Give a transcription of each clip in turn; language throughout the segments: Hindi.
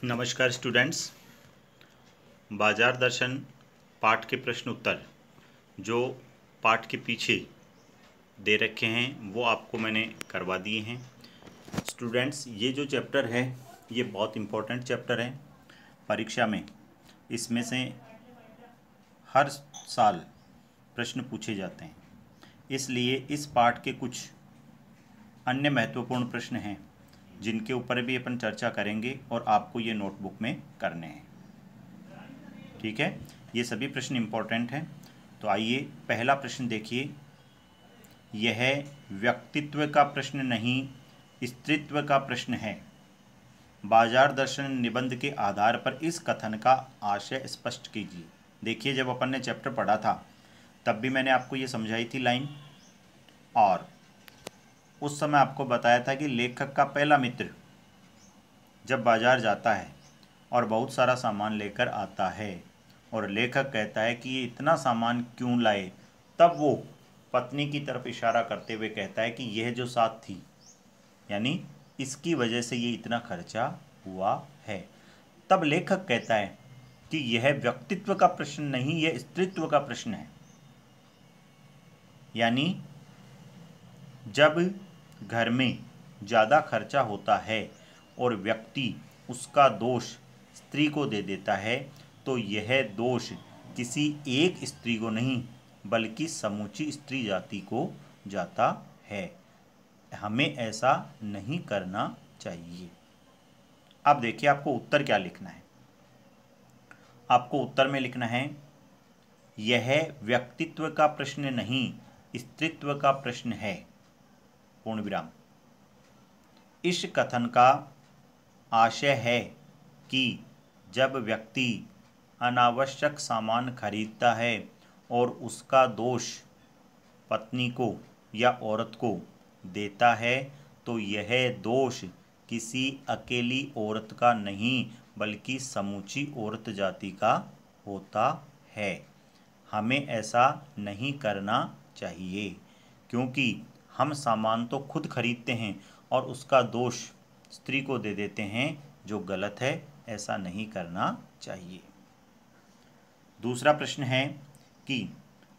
नमस्कार स्टूडेंट्स। बाजार दर्शन पाठ के प्रश्न उत्तर जो पाठ के पीछे दे रखे हैं वो आपको मैंने करवा दिए हैं। स्टूडेंट्स, ये जो चैप्टर है ये बहुत इम्पोर्टेंट चैप्टर है परीक्षा में। इसमें से हर साल प्रश्न पूछे जाते हैं, इसलिए इस पाठ के कुछ अन्य महत्वपूर्ण प्रश्न हैं जिनके ऊपर भी अपन चर्चा करेंगे और आपको ये नोटबुक में करने हैं। ठीक है, ये सभी प्रश्न इम्पोर्टेंट हैं। तो आइए पहला प्रश्न देखिए। यह व्यक्तित्व का प्रश्न नहीं, स्त्रीत्व का प्रश्न है। बाजार दर्शन निबंध के आधार पर इस कथन का आशय स्पष्ट कीजिए। देखिए, जब अपन ने चैप्टर पढ़ा था तब भी मैंने आपको ये समझाई थी लाइन, और उस समय आपको बताया था कि लेखक का पहला मित्र जब बाजार जाता है और बहुत सारा सामान लेकर आता है और लेखक कहता है कि ये इतना सामान क्यों लाए, तब वो पत्नी की तरफ इशारा करते हुए कहता है कि यह जो साथ थी, यानी इसकी वजह से ये इतना खर्चा हुआ है। तब लेखक कहता है कि यह व्यक्तित्व का प्रश्न नहीं, यह स्त्रीत्व का प्रश्न है। यानी जब घर में ज़्यादा खर्चा होता है और व्यक्ति उसका दोष स्त्री को दे देता है, तो यह दोष किसी एक स्त्री को नहीं बल्कि समूची स्त्री जाति को जाता है। हमें ऐसा नहीं करना चाहिए। अब देखिए आपको उत्तर क्या लिखना है। आपको उत्तर में लिखना है, यह व्यक्तित्व का प्रश्न नहीं, स्त्रीत्व का प्रश्न है, पूर्ण विराम। इस कथन का आशय है कि जब व्यक्ति अनावश्यक सामान खरीदता है और उसका दोष पत्नी को या औरत को देता है, तो यह दोष किसी अकेली औरत का नहीं बल्कि समूची औरत जाति का होता है। हमें ऐसा नहीं करना चाहिए, क्योंकि हम सामान तो खुद खरीदते हैं और उसका दोष स्त्री को दे देते हैं, जो गलत है। ऐसा नहीं करना चाहिए। दूसरा प्रश्न है कि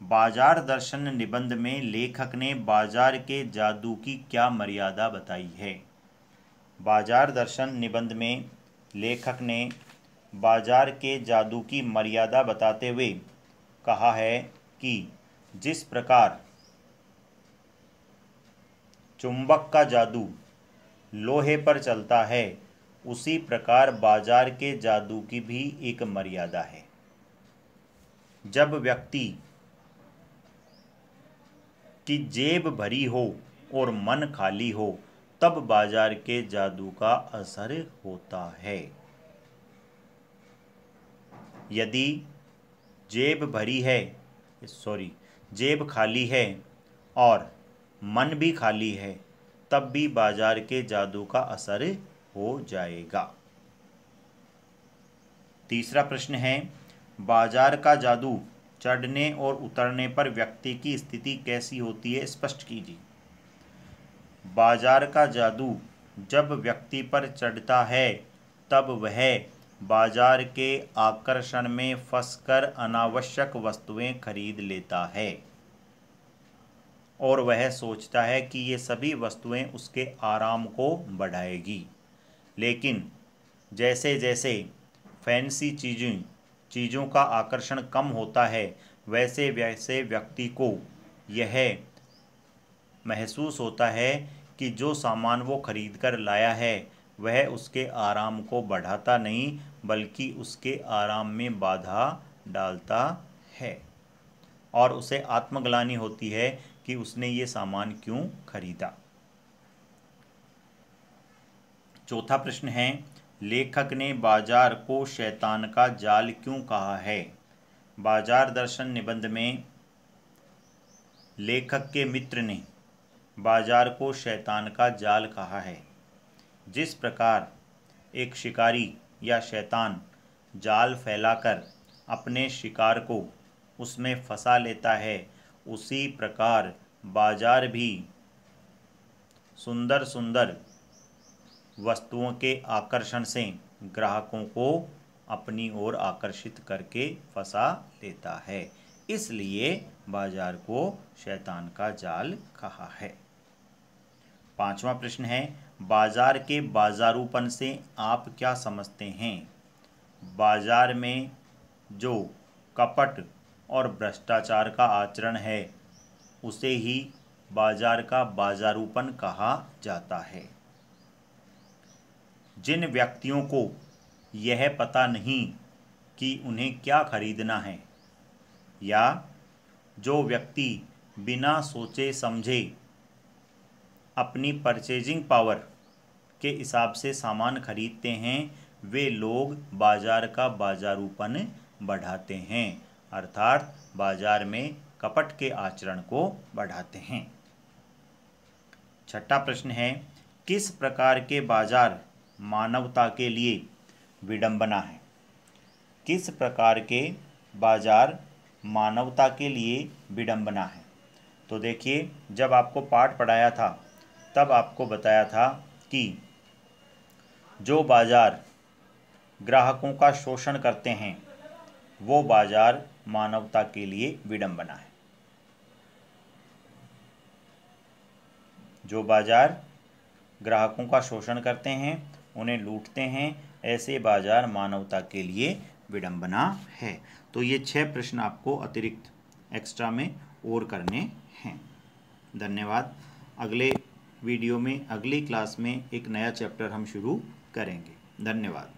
बाजार दर्शन निबंध में लेखक ने बाजार के जादू की क्या मर्यादा बताई है। बाजार दर्शन निबंध में लेखक ने बाजार के जादू की मर्यादा बताते हुए कहा है कि जिस प्रकार चुंबक का जादू लोहे पर चलता है, उसी प्रकार बाजार के जादू की भी एक मर्यादा है। जब व्यक्ति की जेब भरी हो और मन खाली हो, तब बाजार के जादू का असर होता है। यदि जेब खाली है और मन भी खाली है, तब भी बाजार के जादू का असर हो जाएगा। तीसरा प्रश्न है, बाजार का जादू चढ़ने और उतरने पर व्यक्ति की स्थिति कैसी होती है, स्पष्ट कीजिए। बाजार का जादू जब व्यक्ति पर चढ़ता है, तब वह बाजार के आकर्षण में फंसकर अनावश्यक वस्तुएं खरीद लेता है और वह सोचता है कि ये सभी वस्तुएं उसके आराम को बढ़ाएगी। लेकिन जैसे जैसे फैंसी चीज़ों का आकर्षण कम होता है, वैसे वैसे व्यक्ति को यह महसूस होता है कि जो सामान वो खरीद कर लाया है वह उसके आराम को बढ़ाता नहीं बल्कि उसके आराम में बाधा डालता है, और उसे आत्मग्लानि होती है कि उसने ये सामान क्यों खरीदा। चौथा प्रश्न है, लेखक ने बाजार को शैतान का जाल क्यों कहा है। बाजार दर्शन निबंध में लेखक के मित्र ने बाजार को शैतान का जाल कहा है। जिस प्रकार एक शिकारी या शैतान जाल फैलाकर अपने शिकार को उसमें फंसा लेता है, उसी प्रकार बाजार भी सुंदर सुंदर वस्तुओं के आकर्षण से ग्राहकों को अपनी ओर आकर्षित करके फंसा देता है। इसलिए बाजार को शैतान का जाल कहा है। 5वां प्रश्न है, बाजार के बाजारूपन से आप क्या समझते हैं? बाजार में जो कपट और भ्रष्टाचार का आचरण है उसे ही बाजार का बाजारूपन कहा जाता है। जिन व्यक्तियों को यह पता नहीं कि उन्हें क्या खरीदना है, या जो व्यक्ति बिना सोचे समझे अपनी परचेजिंग पावर के हिसाब से सामान खरीदते हैं, वे लोग बाजार का बाजारूपन बढ़ाते हैं, अर्थात बाजार में कपट के आचरण को बढ़ाते हैं। 6वां प्रश्न है, किस प्रकार के बाजार मानवता के लिए विडंबना है? किस प्रकार के बाजार मानवता के लिए विडंबना है? तो देखिए, जब आपको पाठ पढ़ाया था तब आपको बताया था कि जो बाजार ग्राहकों का शोषण करते हैं वो बाजार मानवता के लिए विडंबना है। जो बाजार ग्राहकों का शोषण करते हैं, उन्हें लूटते हैं, ऐसे बाजार मानवता के लिए विडंबना है। तो ये 6 प्रश्न आपको अतिरिक्त एक्स्ट्रा में और करने हैं। धन्यवाद। अगले वीडियो में, अगली क्लास में एक नया चैप्टर हम शुरू करेंगे। धन्यवाद।